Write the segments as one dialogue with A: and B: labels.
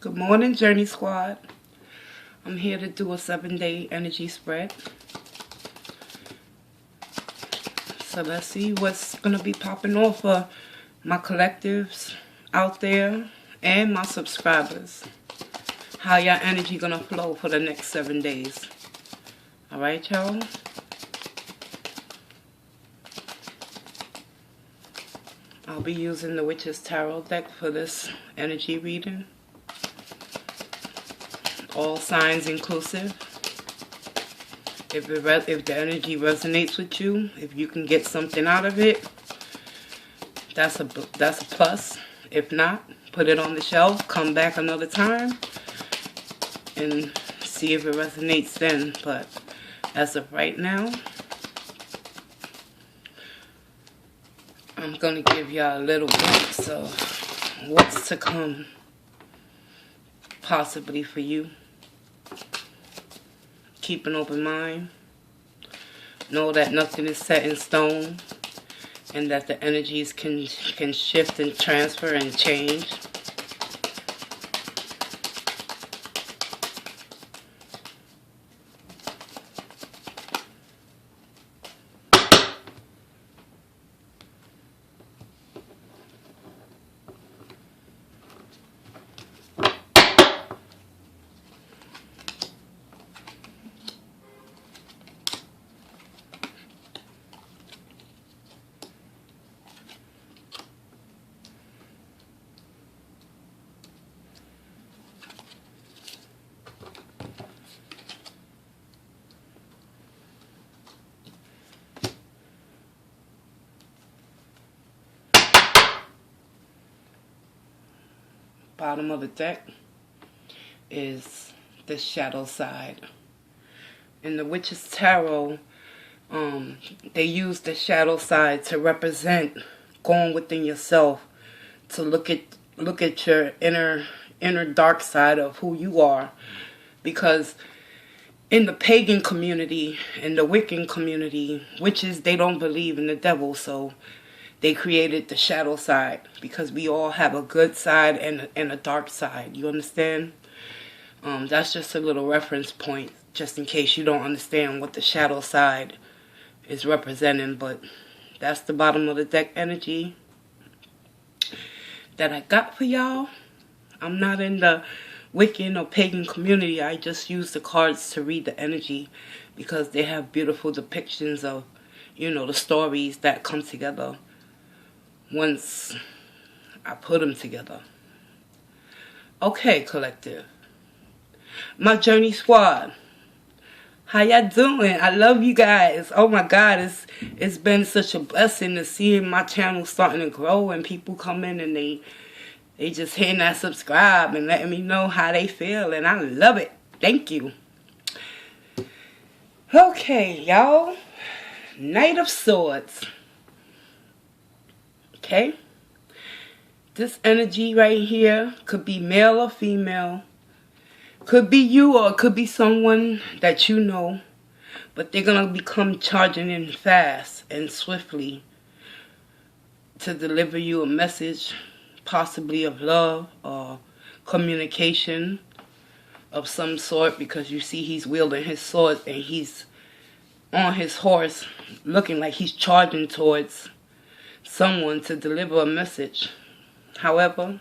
A: Good morning, Journey Squad. I'm here to do a 7-day energy spread. So let's see what's going to be popping off for my collectives out there and my subscribers. How y'all energy going to flow for the next 7 days. Alright, y'all? I'll be using the Witch's Tarot deck for this energy reading. All signs inclusive. If the energy resonates with you, if you can get something out of it, that's a plus. If not, put it on the shelf, come back another time, and see if it resonates then. But as of right now, I'm going to give y'all a little glimpse of what's to come, possibly for you. Keep an open mind. Know that nothing is set in stone, and that the energies can shift and transfer and change. Bottom of the deck is the shadow side. In the Witch's Tarot, they use the shadow side to represent going within yourself, to look at your inner dark side of who you are. Because in the pagan community, in the Wiccan community, witches, they don't believe in the devil, so they created the shadow side, because we all have a good side and a dark side. You understand? That's just a little reference point, just in case you don't understand what the shadow side is representing. But that's the bottom of the deck energy that I got for y'all. I'm not in the Wiccan or pagan community. I just use the cards to read the energy, because they have beautiful depictions of, the stories that come together once I put them together. Okay, collective. My Journey Squad. How y'all doing? I love you guys. Oh my God, it's been such a blessing to see my channel starting to grow, and people come in and they just hitting that subscribe and letting me know how they feel, and I love it. Thank you. Okay, y'all. Knight of Swords. Okay? This energy right here could be male or female. Could be you, or it could be someone that you know. But they're going to become charging in fast and swiftly to deliver you a message, possibly of love or communication of some sort, because you see he's wielding his sword and he's on his horse looking like he's charging towards someone to deliver a message. However,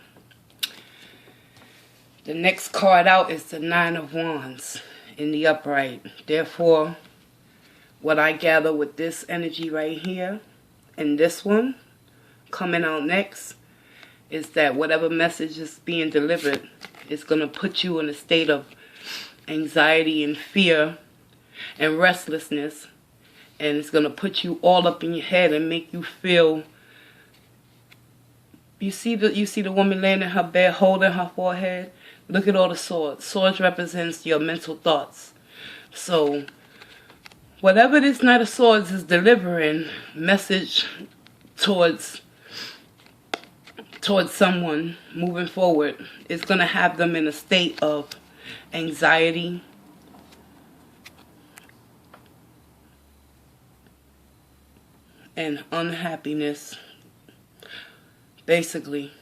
A: the next card out is the Nine of Wands in the upright. Therefore, what I gather with this energy right here and this one coming out next is that whatever message is being delivered is going to put you in a state of anxiety and fear and restlessness, and it's going to put you all up in your head and make you feel. You see the woman laying in her bed holding her forehead. Look at all the swords. Swords represents your mental thoughts. So whatever this Knight of Swords is delivering message towards someone moving forward, is going to have them in a state of anxiety, and unhappiness, basically.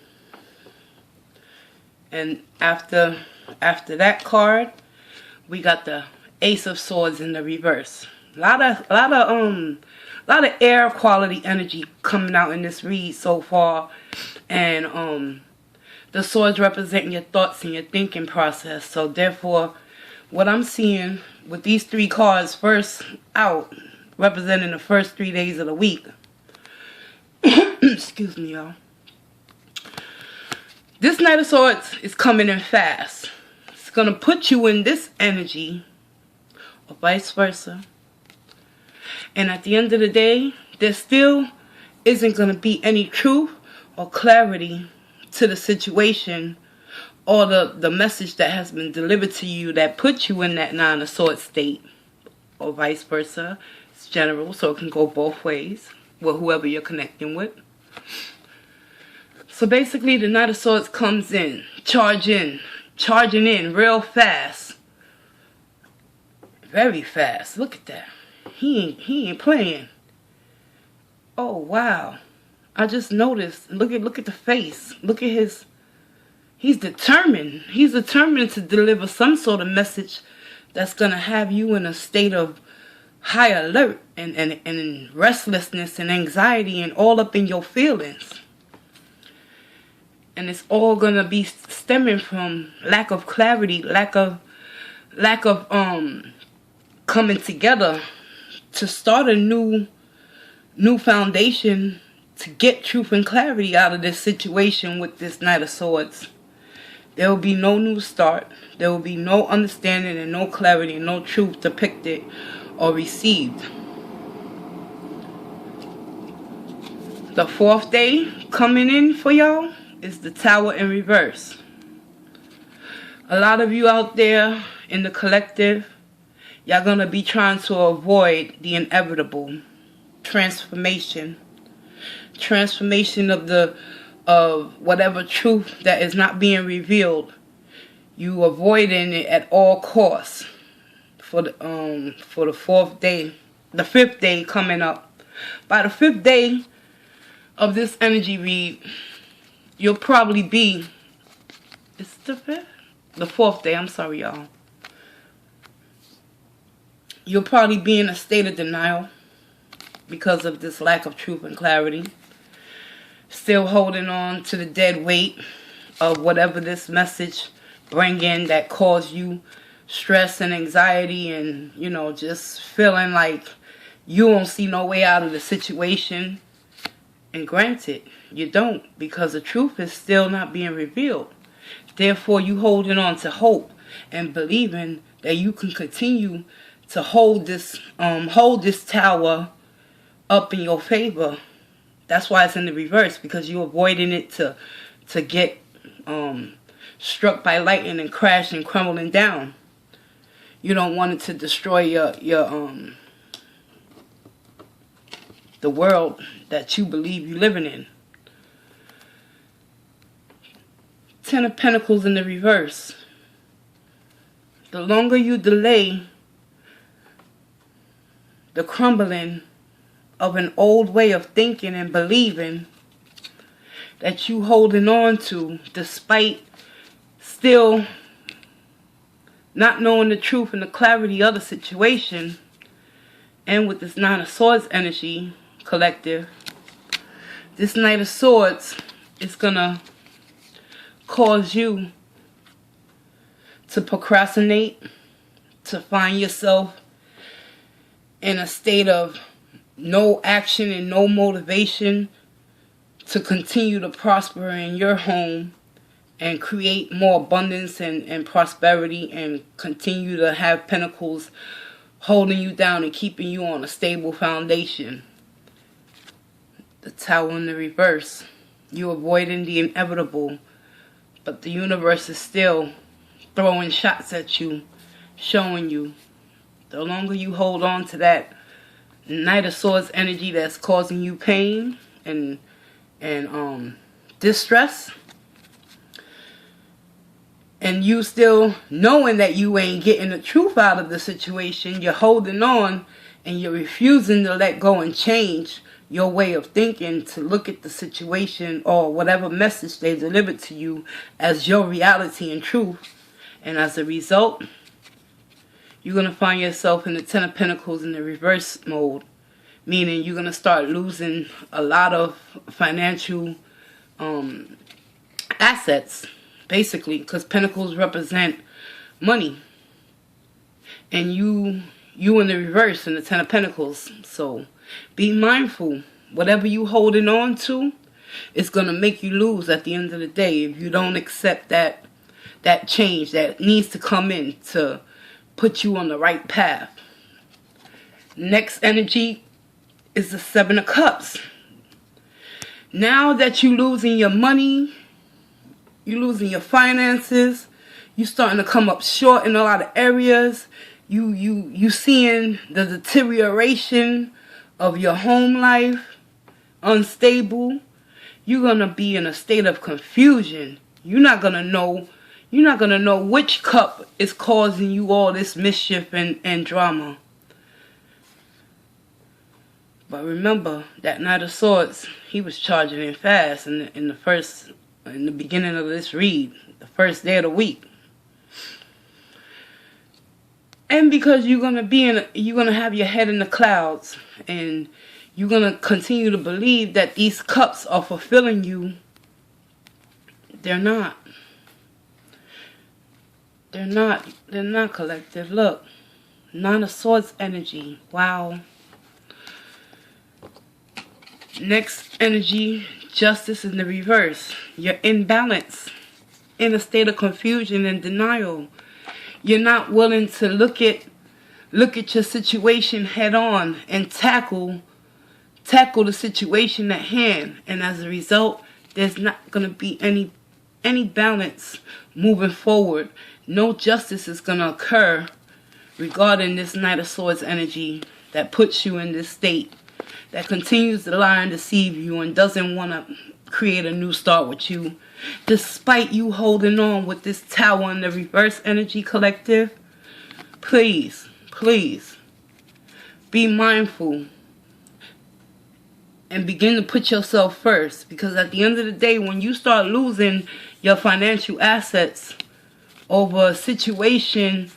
A: And after that card, we got the Ace of Swords in the reverse. A lot of air quality energy coming out in this read so far. And the swords representing your thoughts and your thinking process. So therefore, what I'm seeing with these 3 cards, first out, representing the first 3 days of the week. Excuse me, y'all. This Knight of Swords is coming in fast. It's going to put you in this energy, or vice versa. And at the end of the day, there still isn't going to be any truth or clarity to the situation or the message that has been delivered to you that puts you in that 9 of Swords state, or vice versa. It's general, so it can go both ways with whoever you're connecting with. So basically, the Knight of Swords comes in, charging in real fast. Very fast. Look at that. He ain't playing. Oh, wow. I just noticed. Look at the face. Look at his... He's determined. He's determined to deliver some sort of message that's going to have you in a state of high alert and restlessness and anxiety and all up in your feelings. And it's all going to be stemming from lack of clarity, lack of coming together to start a new foundation to get truth and clarity out of this situation with this Knight of Swords. There will be no new start. There will be no understanding and no clarity and no truth depicted or received. The 4th day coming in for y'all is the Tower in reverse. A lot of you out there in the collective, y'all going to be trying to avoid the inevitable transformation. Transformation of whatever truth that is not being revealed. You avoiding it at all costs for the 4th day, the 5th day coming up. By the 5th day of this energy read, you'll probably be, it's the 5th? The 4th day, I'm sorry y'all. You'll probably be in a state of denial because of this lack of truth and clarity. Still holding on to the dead weight of whatever this message bring in that caused you stress and anxiety and, you know, just feeling like you don't see no way out of the situation. And granted, you don't, because the truth is still not being revealed. Therefore, you holding on to hope and believing that you can continue to hold this tower up in your favor. That's why it's in the reverse, because you're avoiding it to get struck by lightning and crash and crumbling down. You don't want it to destroy the world that you believe you're living in. 10 of Pentacles in the reverse. The longer you delay the crumbling of an old way of thinking and believing that you holding on to, despite still not knowing the truth and the clarity of the situation, and with this 9 of Swords energy collective, this Knight of Swords is gonna cause you to procrastinate, to find yourself in a state of no action and no motivation to continue to prosper in your home and create more abundance and prosperity and continue to have pentacles holding you down and keeping you on a stable foundation. The Tower in the reverse. You're avoiding the inevitable, but the universe is still throwing shots at you, showing you the longer you hold on to that Knight of Swords energy that's causing you pain and distress, and you still knowing that you ain't getting the truth out of the situation, you're holding on and you're refusing to let go and change your way of thinking to look at the situation or whatever message they delivered to you as your reality and truth. And as a result, you're going to find yourself in the Ten of Pentacles in the reverse mode. Meaning you're going to start losing a lot of financial assets. Basically, because Pentacles represent money. And you in the reverse in the Ten of Pentacles. So be mindful. Whatever you holding on to, it's going to make you lose at the end of the day if you don't accept that change that needs to come in to put you on the right path. Next energy is the Seven of Cups. Now that you're losing your money, you're losing your finances, you're starting to come up short in a lot of areas. You seeing the deterioration of your home life, unstable. You're gonna be in a state of confusion. You're not gonna know which cup is causing you all this mischief and drama. But remember, that Knight of Swords, he was charging in fast in the beginning of this read, the first day of the week. And because you're gonna have your head in the clouds, and you're gonna continue to believe that these cups are fulfilling you. They're not. They're not, collective. Look, Nine of Swords energy. Wow. Next energy, Justice in the reverse. You're imbalanced, in a state of confusion and denial. You're not willing to look at your situation head on and tackle the situation at hand. And as a result, there's not going to be any balance moving forward. No justice is going to occur regarding this Knight of Swords energy that puts you in this state, that continues to lie and deceive you and doesn't want to create a new start with you, despite you holding on with this Tower in the reverse energy, collective. Please be mindful and begin to put yourself first, because at the end of the day, when you start losing your financial assets over a situation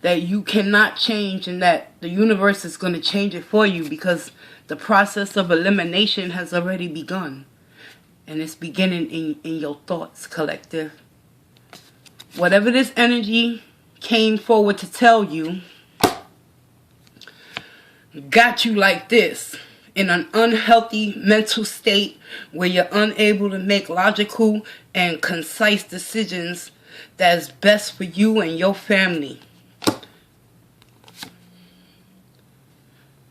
A: that you cannot change, and that the universe is going to change it for you, because the process of elimination has already begun. And it's beginning in your thoughts, collective. Whatever this energy came forward to tell you, got you like this, in an unhealthy mental state where you're unable to make logical and concise decisions that's best for you and your family.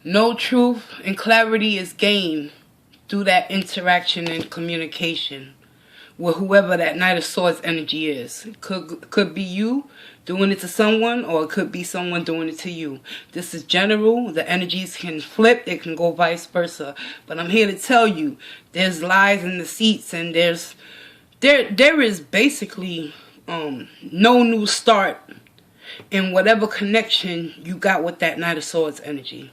A: No truth and clarity is gained through that interaction and communication with whoever that Knight of Swords energy is. It could be you doing it to someone, or it could be someone doing it to you. This is general. The energies can flip. It can go vice versa. But I'm here to tell you, there's lies and deceits, and there is basically no new start in whatever connection you got with that Knight of Swords energy.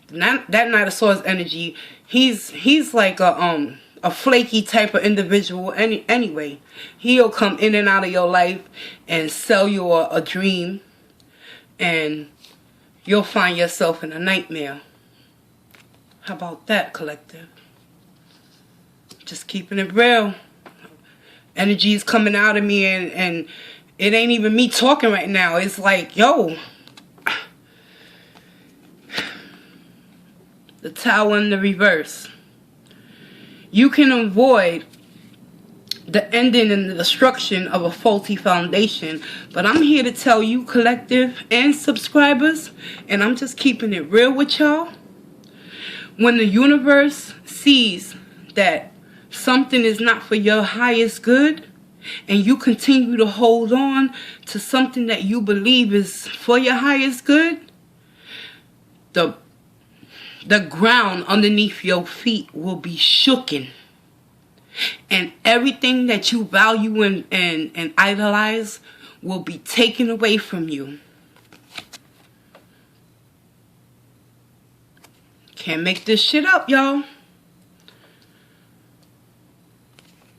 A: That Knight of Swords energy, he's like a flaky type of individual anyway. He'll come in and out of your life and sell you a dream, and you'll find yourself in a nightmare. How about that, collective? Just keeping it real. Energy is coming out of me, and it ain't even me talking right now. It's like, yo, the Tower in the reverse. You can avoid the ending and the destruction of a faulty foundation. But I'm here to tell you, collective and subscribers, and I'm just keeping it real with y'all. When the universe sees that something is not for your highest good, and you continue to hold on to something that you believe is for your highest good, the ground underneath your feet will be shooken. And everything that you value and idolize will be taken away from you. Can't make this shit up, y'all.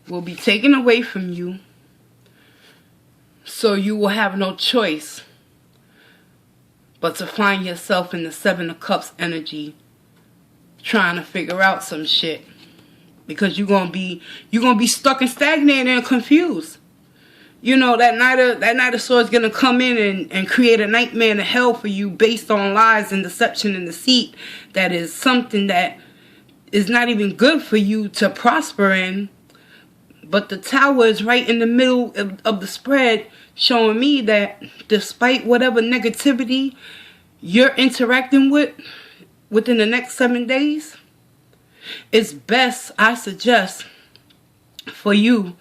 A: Will be taken away from you. So you will have no choice but to find yourself in the Seven of Cups energy, trying to figure out some shit. Because you're gonna be stuck and stagnated and confused. You know, that Knight of Swords gonna come in and create a nightmare and a hell for you based on lies and deception and deceit. That is something that is not even good for you to prosper in. But the Tower is right in the middle of the spread, showing me that despite whatever negativity you're interacting with within the next 7 days, it's best, I suggest, for you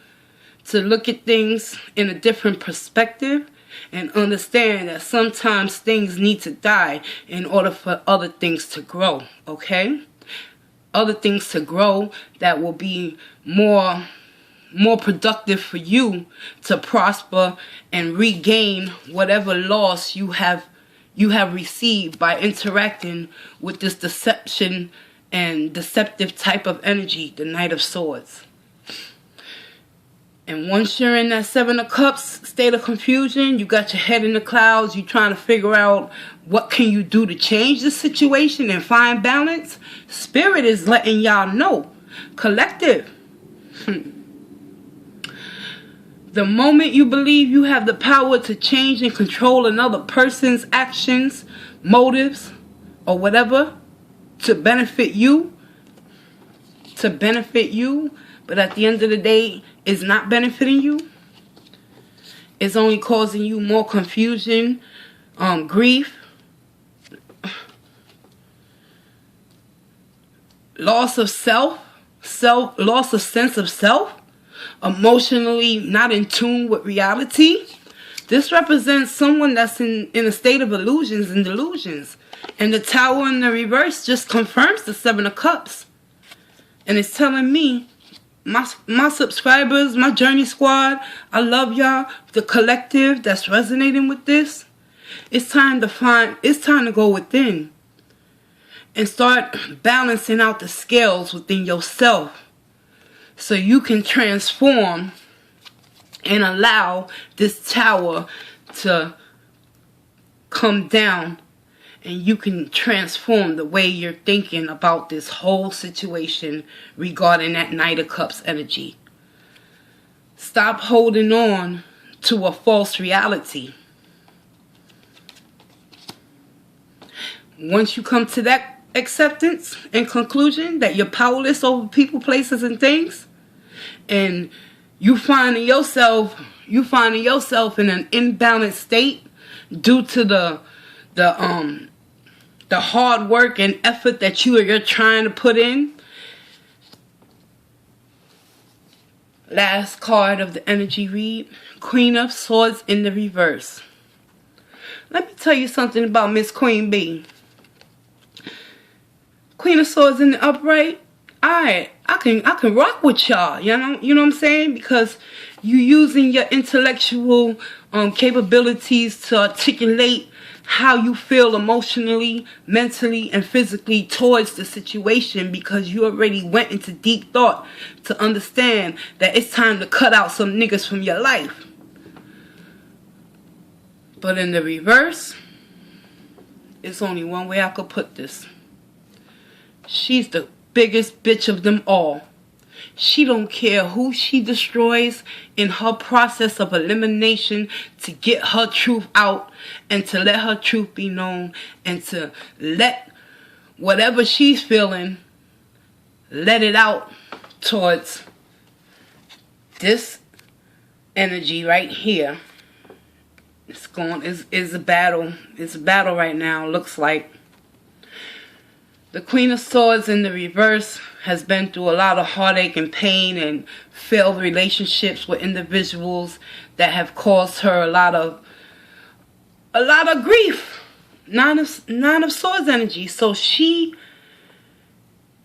A: to look at things in a different perspective and understand that sometimes things need to die in order for other things to grow, okay? Other things to grow that will be more productive for you to prosper and regain whatever loss you have received by interacting with this deception and deceptive type of energy, the Knight of Swords. And once you're in that Seven of Cups state of confusion, you got your head in the clouds, you're trying to figure out what can you do to change the situation and find balance. Spirit is letting y'all know. Collective. The moment you believe you have the power to change and control another person's actions, motives, or whatever, to benefit you, but at the end of the day, is not benefiting you, it's only causing you more confusion, grief, loss of loss of sense of self, emotionally not in tune with reality. This represents someone that's in a state of illusions and delusions. And the Tower in the reverse just confirms the Seven of Cups. And it's telling me, my subscribers, my Journey Squad, I love y'all, the collective that's resonating with this. It's time to go within and start balancing out the scales within yourself so you can transform and allow this Tower to come down, and you can transform the way you're thinking about this whole situation regarding that Knight of Cups energy. Stop holding on to a false reality. Once you come to that acceptance and conclusion that you're powerless over people, places, and things, and you finding yourself in an imbalanced state due to the hard work and effort that you're trying to put in. Last card of the energy read, Queen of Swords in the reverse. Let me tell you something about Miss Queen Bee. Queen of Swords in the upright. I can rock with y'all. You know what I'm saying? Because you using your intellectual capabilities to articulate how you feel emotionally, mentally, and physically towards the situation, because you already went into deep thought to understand that it's time to cut out some niggas from your life. But in the reverse, it's only one way I could put this. She's the biggest bitch of them all. She don't care who she destroys in her process of elimination to get her truth out and to let her truth be known, and to let whatever she's feeling, let it out towards this energy right here. It's a battle. It's a battle right now, looks like. The Queen of Swords in the reverse has been through a lot of heartache and pain and failed relationships with individuals that have caused her a lot of grief. Nine of Swords energy. So she's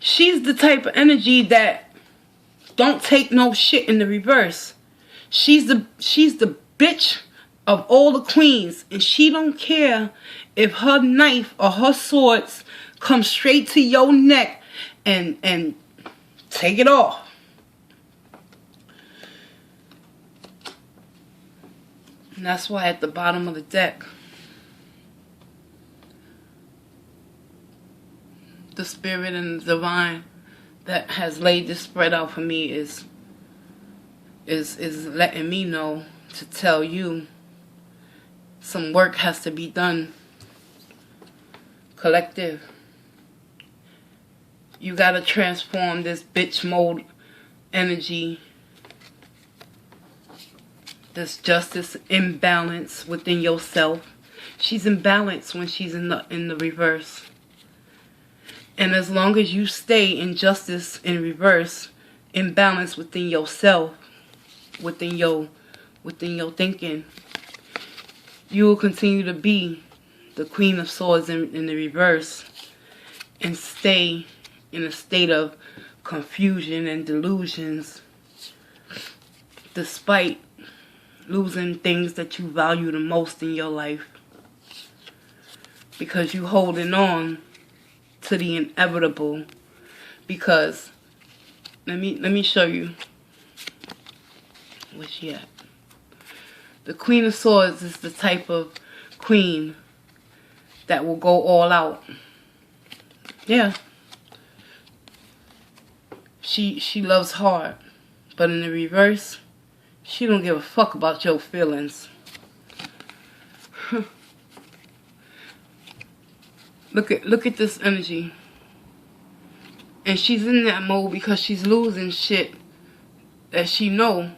A: the type of energy that don't take no shit in the reverse. She's the bitch of all the queens, and she don't care if her knife or her swords come straight to your neck and take it off. And that's why at the bottom of the deck, the spirit and the divine that has laid this spread out for me is letting me know to tell you some work has to be done. Collective. You gotta transform this bitch mode energy, this justice imbalance within yourself. She's imbalanced when she's in the reverse. And as long as you stay in justice in reverse, imbalance within yourself, within your thinking, you will continue to be the Queen of Swords in the reverse and stay in a state of confusion and delusions despite losing things that you value the most in your life, because you holding on to the inevitable. Because let me show you where she at. The Queen of Swords is the type of queen that will go all out. Yeah. She loves hard. But in the reverse, she don't give a fuck about your feelings. Look at this energy. And she's in that mode because she's losing shit that she know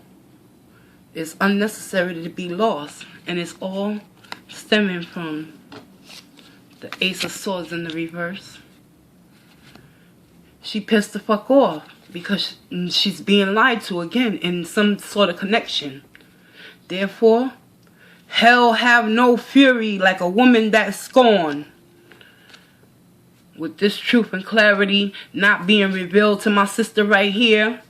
A: is unnecessary to be lost. And it's all stemming from the Ace of Swords in the reverse. She pissed the fuck off because she's being lied to again in some sort of connection. Therefore, hell have no fury like a woman that's scorned. With this truth and clarity not being revealed to my sister right here,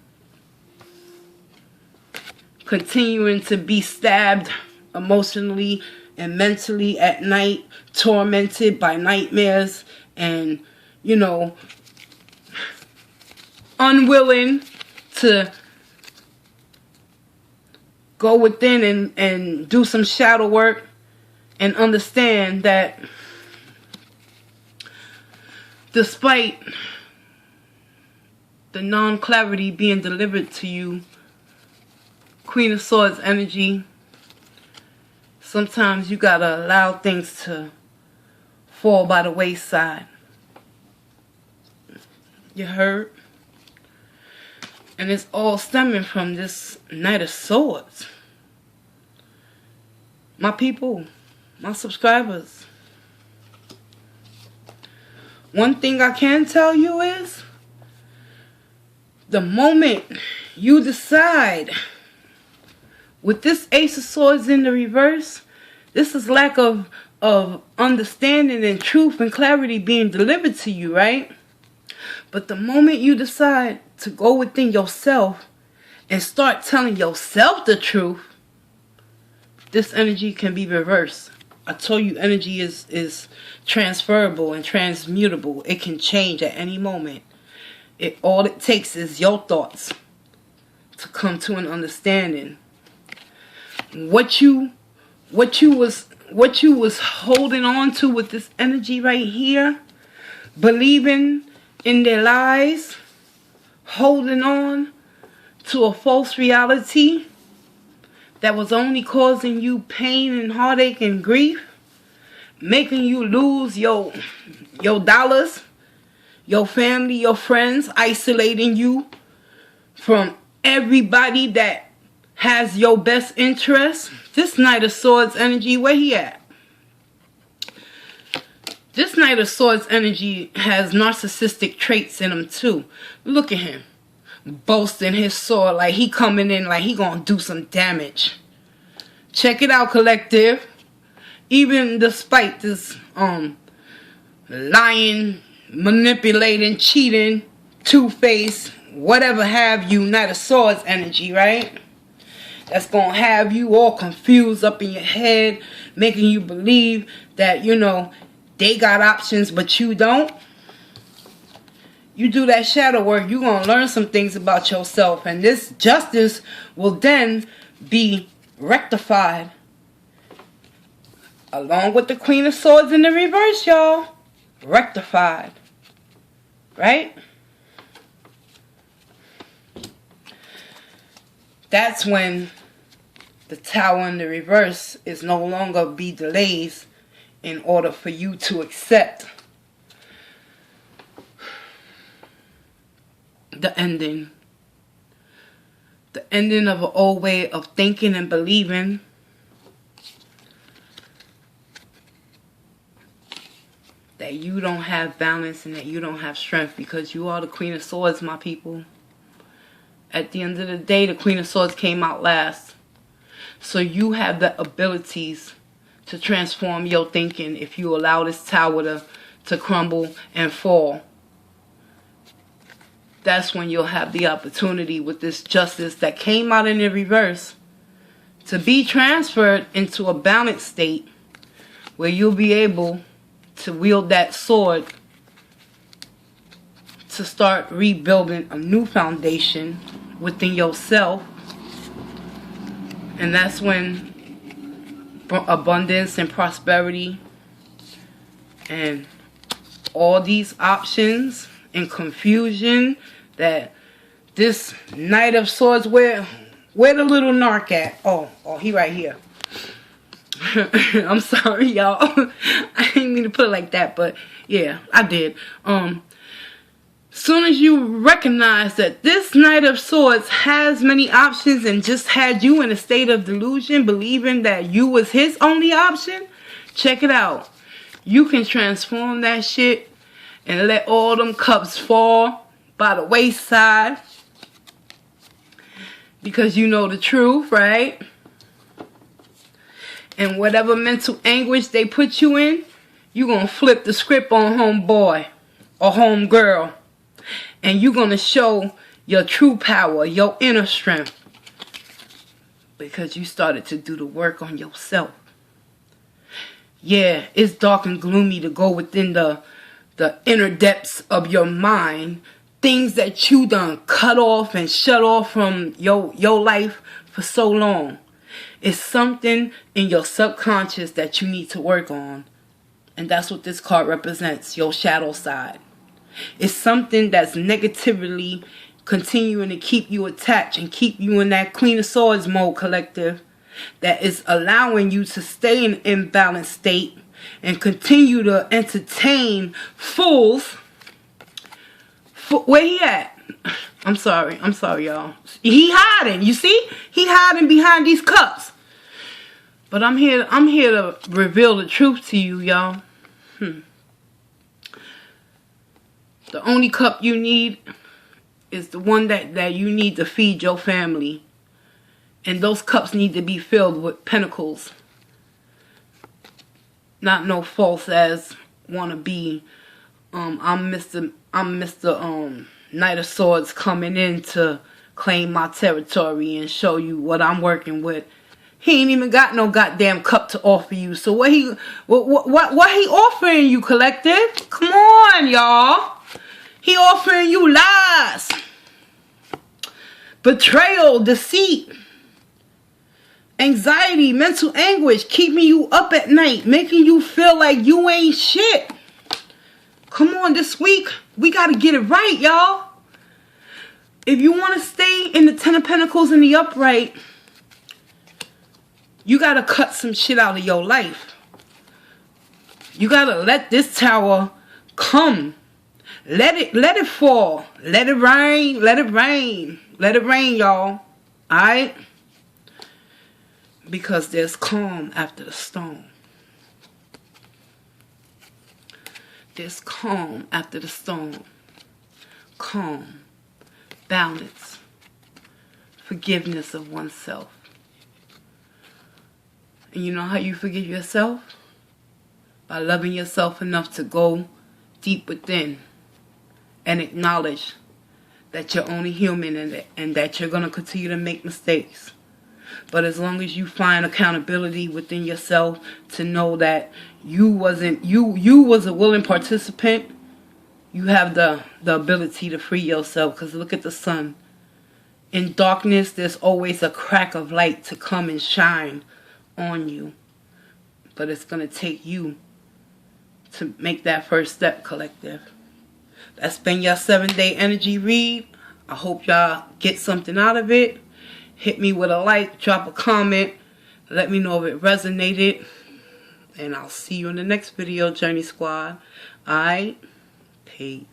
A: continuing to be stabbed emotionally and mentally at night, tormented by nightmares, and, you know, unwilling to go within and do some shadow work and understand that despite the non-clarity being delivered to you, Queen of Swords energy, sometimes you gotta allow things to fall by the wayside. You heard? And it's all stemming from this Knight of Swords. My people, my subscribers, one thing I can tell you is, the moment you decide, with this Ace of Swords in the reverse, this is lack of understanding and truth and clarity being delivered to you, right? But the moment you decide to go within yourself and start telling yourself the truth, this energy can be reversed. I told you energy is transferable and transmutable. It can change at any moment. All it takes is your thoughts to come to an understanding. What you was holding on to with this energy right here, believing in their lies, holding on to a false reality that was only causing you pain and heartache and grief, making you lose your dollars, your family, your friends, isolating you from everybody that has your best interest. This Knight of Swords energy, where he at? This Knight of Swords energy has narcissistic traits in him too. Look at him, boasting his sword like he coming in like he gonna do some damage. Check it out, collective. Even despite this lying, manipulating, cheating, two-faced, whatever have you, Knight of Swords energy, right? That's gonna have you all confused up in your head, making you believe that, you know, they got options but you don't. you do that shadow work, you're going to learn some things about yourself. And this justice will then be rectified. Along with the Queen of Swords in the reverse, y'all. Rectified. Right? That's when the Tower in the reverse is no longer be delays in order for you to accept the ending. The ending of an old way of thinking and believing. That you don't have balance and that you don't have strength, because you are the Queen of Swords, my people. At the end of the day, the Queen of Swords came out last. So you have the abilities to transform your thinking if you allow this tower to crumble and fall. That's when you'll have the opportunity with this justice that came out in the reverse to be transferred into a balanced state where you'll be able to wield that sword to start rebuilding a new foundation within yourself. And that's when abundance and prosperity and all these options and confusion that this Knight of Swords, where the little narc at? Oh, he right here. I'm sorry, y'all. I didn't mean to put it like that, but yeah, I did. Soon as you recognize that this Knight of Swords has many options and just had you in a state of delusion, believing that you was his only option, check it out. You can transform that shit and let all them cups fall by the wayside because you know the truth, right? And whatever mental anguish they put you in, you gonna flip the script on homeboy or homegirl. And you're gonna show your true power, your inner strength. Because you started to do the work on yourself. Yeah, it's dark and gloomy to go within the inner depths of your mind. Things that you done cut off and shut off from your life for so long. It's something in your subconscious that you need to work on. And that's what this card represents, your shadow side. It's something that's negatively continuing to keep you attached and keep you in that Queen of Swords mode, collective, that is allowing you to stay in an imbalanced state and continue to entertain fools. Where he at? I'm sorry, y'all. He hiding, you see? He hiding behind these cups. But I'm here to reveal the truth to you, y'all. The only cup you need is the one that you need to feed your family. And those cups need to be filled with pentacles. Not no false ass wanna be. I'm Mr. Knight of Swords coming in to claim my territory and show you what I'm working with. He ain't even got no goddamn cup to offer you. So what he offering you, collective? Come on, y'all. He offering you lies, betrayal, deceit, anxiety, mental anguish, keeping you up at night, making you feel like you ain't shit. Come on, this week, we got to get it right, y'all. If you want to stay in the Ten of Pentacles in the upright, you got to cut some shit out of your life. You got to let this tower come. Let it fall. Let it rain. Let it rain. Let it rain, y'all. Alright? Because there's calm after the storm. There's calm after the storm. Calm. Balance. Forgiveness of oneself. And you know how you forgive yourself? By loving yourself enough to go deep within and acknowledge that you're only human and that you're going to continue to make mistakes. But as long as you find accountability within yourself to know that you was a willing participant you have the ability to free yourself. Because look at the sun. In darkness, there's always a crack of light to come and shine on you. But it's going to take you to make that first step, collective. That's been your 7-day energy read. I hope y'all get something out of it. Hit me with a like, drop a comment. Let me know if it resonated. And I'll see you in the next video, Journey Squad. Alright? Peace.